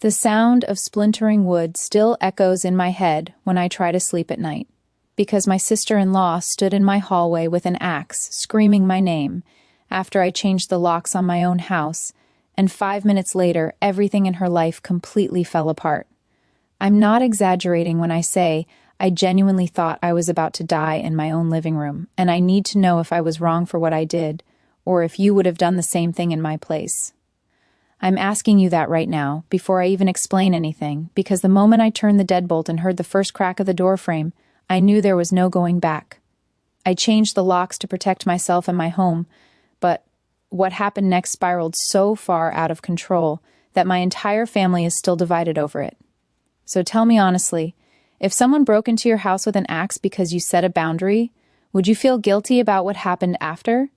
The sound of splintering wood still echoes in my head when I try to sleep at night, because my sister-in-law stood in my hallway with an axe, screaming my name, after I changed the locks on my own house, and 5 minutes later, everything in her life completely fell apart. I'm not exaggerating when I say I genuinely thought I was about to die in my own living room, and I need to know if I was wrong for what I did, or if you would have done the same thing in my place. I'm asking you that right now, before I even explain anything, because the moment I turned the deadbolt and heard the first crack of the door frame, I knew there was no going back. I changed the locks to protect myself and my home, but what happened next spiraled so far out of control that my entire family is still divided over it. So tell me honestly, if someone broke into your house with an axe because you set a boundary, would you feel guilty about what happened after?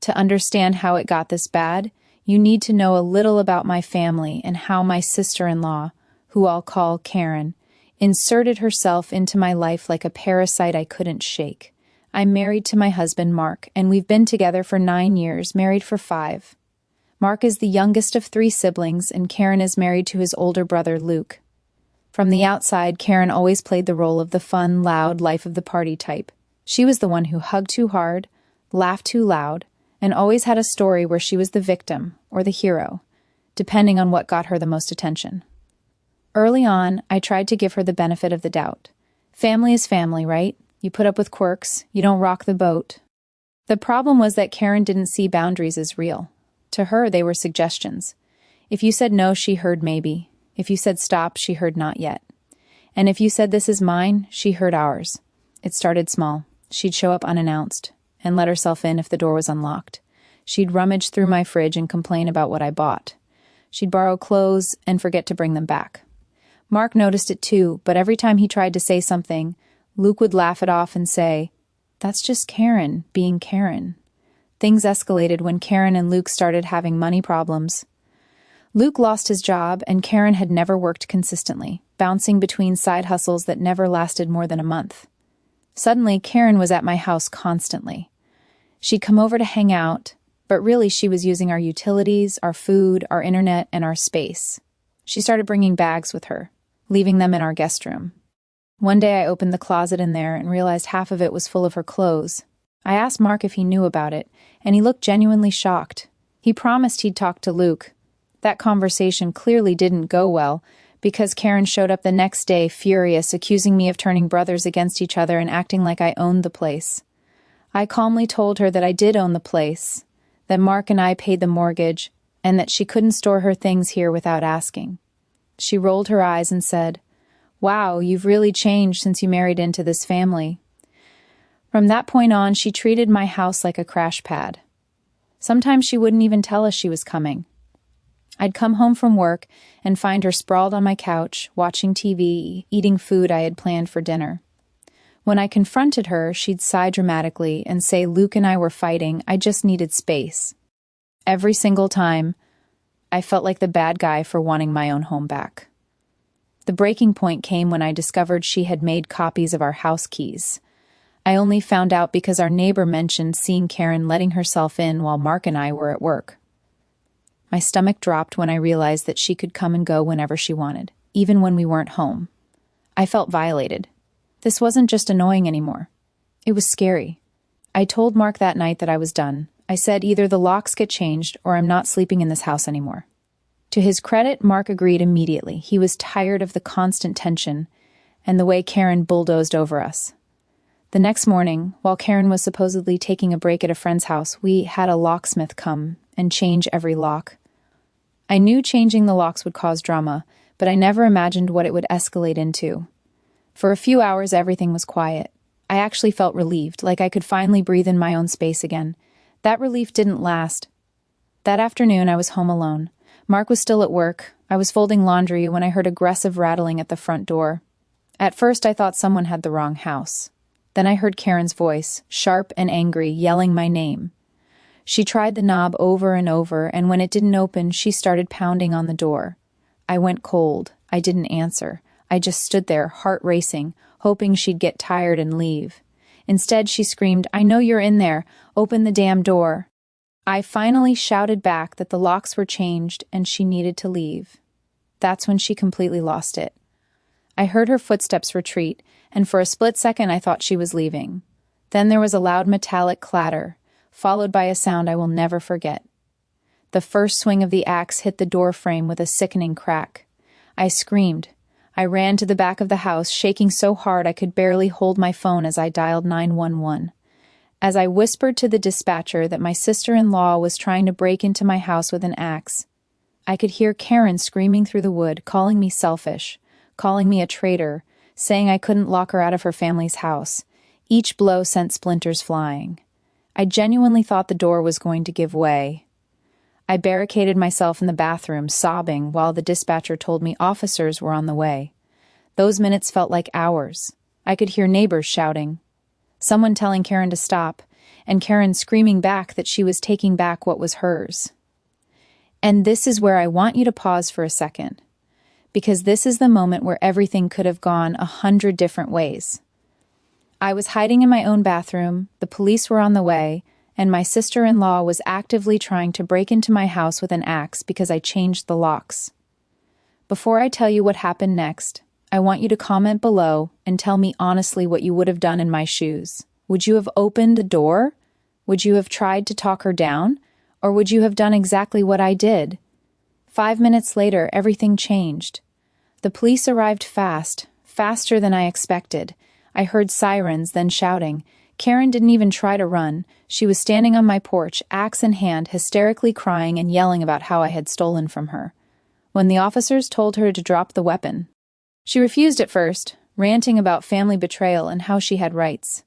To understand how it got this bad, you need to know a little about my family and how my sister-in-law, who I'll call Karen, inserted herself into my life like a parasite I couldn't shake. I'm married to my husband, Mark, and we've been together for 9 years, married for 5. Mark is the youngest of 3 siblings, and Karen is married to his older brother, Luke. From the outside, Karen always played the role of the fun, loud, life-of-the-party type. She was the one who hugged too hard, laughed too loud, and always had a story where she was the victim or the hero, depending on what got her the most attention. Early on, I tried to give her the benefit of the doubt. Family is family, right? You put up with quirks, you don't rock the boat. The problem was that Karen didn't see boundaries as real. To her, they were suggestions. If you said no, she heard maybe. If you said stop, she heard not yet. And if you said this is mine, she heard ours. It started small. She'd show up unannounced and let herself in if the door was unlocked. She'd rummage through my fridge and complain about what I bought. She'd borrow clothes and forget to bring them back. Mark noticed it too, but every time he tried to say something, Luke would laugh it off and say, "That's just Karen being Karen." Things escalated when Karen and Luke started having money problems. Luke lost his job, and Karen had never worked consistently, bouncing between side hustles that never lasted more than a month. Suddenly, Karen was at my house constantly. She'd come over to hang out, but really she was using our utilities, our food, our internet, and our space. She started bringing bags with her, leaving them in our guest room. One day I opened the closet in there and realized half of it was full of her clothes. I asked Mark if he knew about it, and he looked genuinely shocked. He promised he'd talk to Luke. That conversation clearly didn't go well, because Karen showed up the next day furious, accusing me of turning brothers against each other and acting like I owned the place. I calmly told her that I did own the place, that Mark and I paid the mortgage, and that she couldn't store her things here without asking. She rolled her eyes and said, "Wow, you've really changed since you married into this family." From that point on, she treated my house like a crash pad. Sometimes she wouldn't even tell us she was coming. I'd come home from work and find her sprawled on my couch, watching TV, eating food I had planned for dinner. When I confronted her, she'd sigh dramatically and say Luke and I were fighting, I just needed space. Every single time, I felt like the bad guy for wanting my own home back. The breaking point came when I discovered she had made copies of our house keys. I only found out because our neighbor mentioned seeing Karen letting herself in while Mark and I were at work. My stomach dropped when I realized that she could come and go whenever she wanted, even when we weren't home. I felt violated. This wasn't just annoying anymore. It was scary. I told Mark that night that I was done. I said either the locks get changed or I'm not sleeping in this house anymore. To his credit, Mark agreed immediately. He was tired of the constant tension and the way Karen bulldozed over us. The next morning, while Karen was supposedly taking a break at a friend's house, we had a locksmith come and change every lock. I knew changing the locks would cause drama, but I never imagined what it would escalate into. For a few hours, everything was quiet. I actually felt relieved, like I could finally breathe in my own space again. That relief didn't last. That afternoon, I was home alone. Mark was still at work. I was folding laundry when I heard aggressive rattling at the front door. At first, I thought someone had the wrong house. Then I heard Karen's voice, sharp and angry, yelling my name. She tried the knob over and over, and when it didn't open, she started pounding on the door. I went cold. I didn't answer. I just stood there, heart racing, hoping she'd get tired and leave. Instead, she screamed, "I know you're in there. Open the damn door." I finally shouted back that the locks were changed and she needed to leave. That's when she completely lost it. I heard her footsteps retreat, and for a split second I thought she was leaving. Then there was a loud metallic clatter, followed by a sound I will never forget. The first swing of the axe hit the door frame with a sickening crack. I screamed. I ran to the back of the house, shaking so hard I could barely hold my phone as I dialed 911. As I whispered to the dispatcher that my sister-in-law was trying to break into my house with an axe, I could hear Karen screaming through the wood, calling me selfish, calling me a traitor, saying I couldn't lock her out of her family's house. Each blow sent splinters flying. I genuinely thought the door was going to give way. I barricaded myself in the bathroom, sobbing, while the dispatcher told me officers were on the way. Those minutes felt like hours. I could hear neighbors shouting, someone telling Karen to stop, and Karen screaming back that she was taking back what was hers. And this is where I want you to pause for a second, because this is the moment where everything could have gone 100 different ways. I was hiding in my own bathroom, the police were on the way, and my sister-in-law was actively trying to break into my house with an axe because I changed the locks. Before I tell you what happened next, I want you to comment below and tell me honestly what you would have done in my shoes. Would you have opened the door? Would you have tried to talk her down? Or would you have done exactly what I did? 5 minutes later, everything changed. The police arrived fast, faster than I expected. I heard sirens, then shouting. Karen didn't even try to run. She was standing on my porch, axe in hand, hysterically crying and yelling about how I had stolen from her. When the officers told her to drop the weapon, she refused at first, ranting about family betrayal and how she had rights.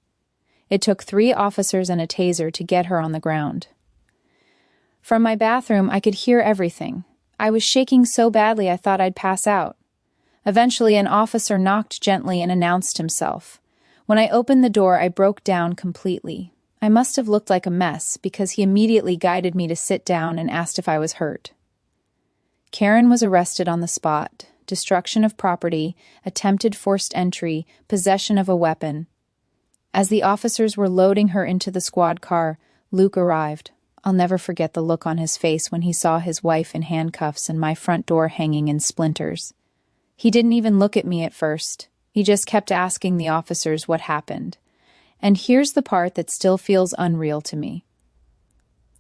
It took 3 officers and a taser to get her on the ground. From my bathroom, I could hear everything. I was shaking so badly I thought I'd pass out. Eventually, an officer knocked gently and announced himself. When I opened the door, I broke down completely. I must have looked like a mess because he immediately guided me to sit down and asked if I was hurt. Karen was arrested on the spot. Destruction of property, attempted forced entry, possession of a weapon. As the officers were loading her into the squad car, Luke arrived. I'll never forget the look on his face when he saw his wife in handcuffs and my front door hanging in splinters. He didn't even look at me at first. He just kept asking the officers what happened. And here's the part that still feels unreal to me.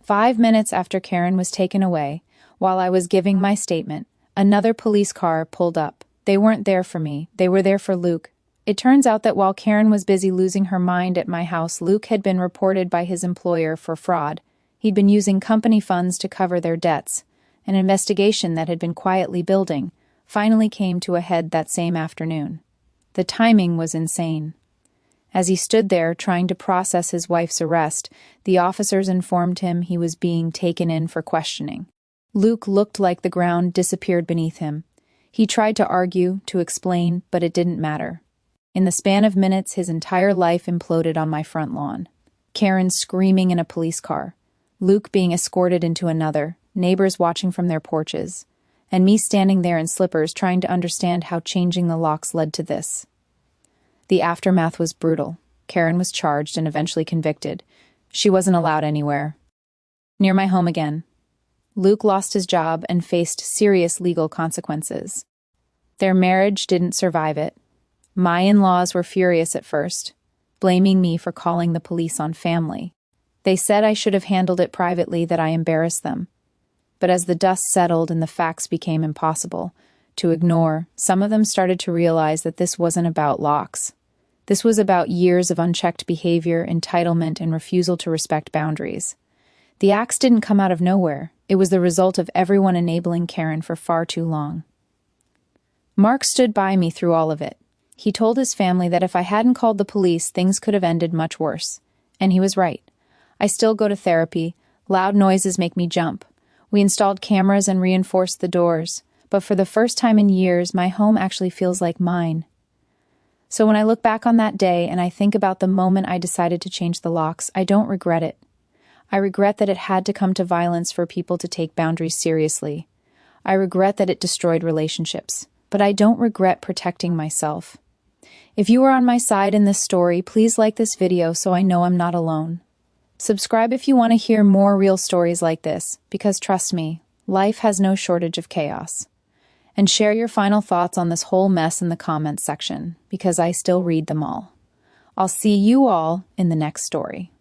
5 minutes after Karen was taken away, while I was giving my statement, another police car pulled up. They weren't there for me. They were there for Luke. It turns out that while Karen was busy losing her mind at my house, Luke had been reported by his employer for fraud. He'd been using company funds to cover their debts. An investigation that had been quietly building finally came to a head that same afternoon. The timing was insane. As he stood there trying to process his wife's arrest, the officers informed him he was being taken in for questioning. Luke looked like the ground disappeared beneath him. He tried to argue, to explain, but it didn't matter. In the span of minutes, his entire life imploded on my front lawn. Karen screaming in a police car, Luke being escorted into another, neighbors watching from their porches, and me standing there in slippers trying to understand how changing the locks led to this. The aftermath was brutal. Karen was charged and eventually convicted. She wasn't allowed anywhere. Near my home again. Luke lost his job and faced serious legal consequences. Their marriage didn't survive it. My in-laws were furious at first, blaming me for calling the police on family. They said I should have handled it privately, that I embarrassed them. But as the dust settled and the facts became impossible to ignore, some of them started to realize that this wasn't about locks. This was about years of unchecked behavior, entitlement, and refusal to respect boundaries. The axe didn't come out of nowhere. It was the result of everyone enabling Karen for far too long. Mark stood by me through all of it. He told his family that if I hadn't called the police, things could have ended much worse. And he was right. I still go to therapy. Loud noises make me jump. We installed cameras and reinforced the doors. But for the first time in years, my home actually feels like mine. So when I look back on that day and I think about the moment I decided to change the locks, I don't regret it. I regret that it had to come to violence for people to take boundaries seriously. I regret that it destroyed relationships. But I don't regret protecting myself. If you are on my side in this story, please like this video so I know I'm not alone. Subscribe if you want to hear more real stories like this, because trust me, life has no shortage of chaos. And share your final thoughts on this whole mess in the comments section, because I still read them all. I'll see you all in the next story.